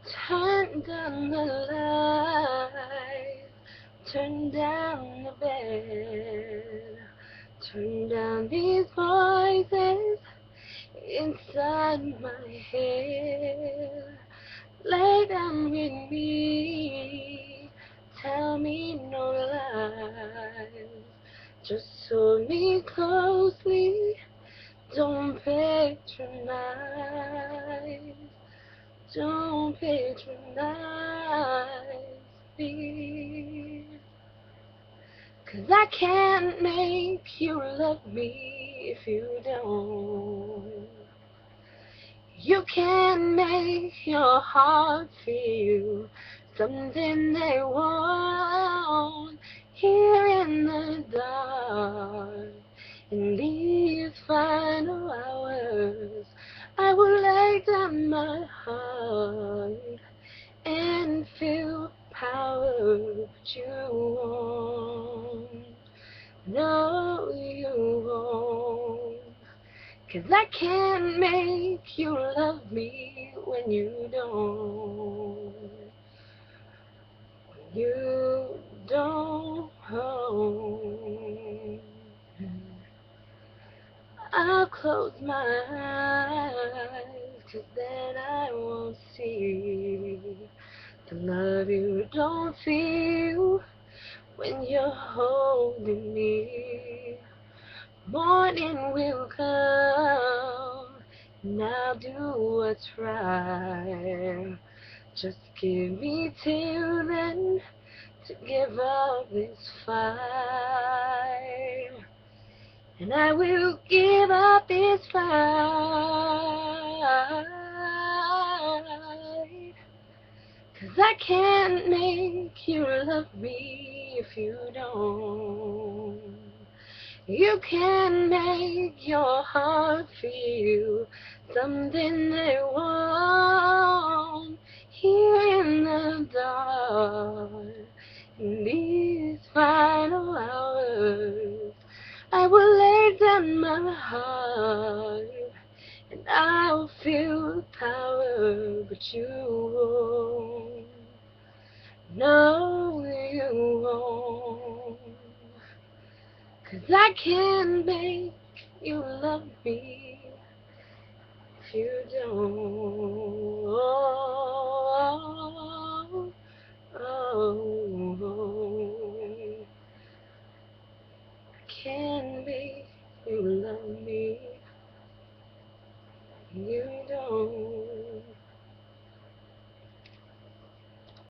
Turn down the light, turn down the bed, turn down these voices inside my head. Lay down with me, tell me no lies, just hold me closely, don't patronize. Don't patronize me, 'cause I can't make you love me if you don't. You can't make your heart feel something they won't. Here in the dark, in these final hours, I will lay down my heart and feel power, but you won't. No, you won't. 'Cause I can't make you love me when you don't. When you don't. I'll close my eyes, 'cause then I won't see the love you don't feel when you're holding me. Morning will come, and I'll do what's right. Just give me till then to give up this fight. And I will give up this fight. 'Cause I can't make you love me if you don't. You can make your heart feel something they won't. Here in the dark, in these final hours, I will lay down my heart and I'll feel the power, but you won't. No, you won't. 'Cause I can't make you love me if you don't.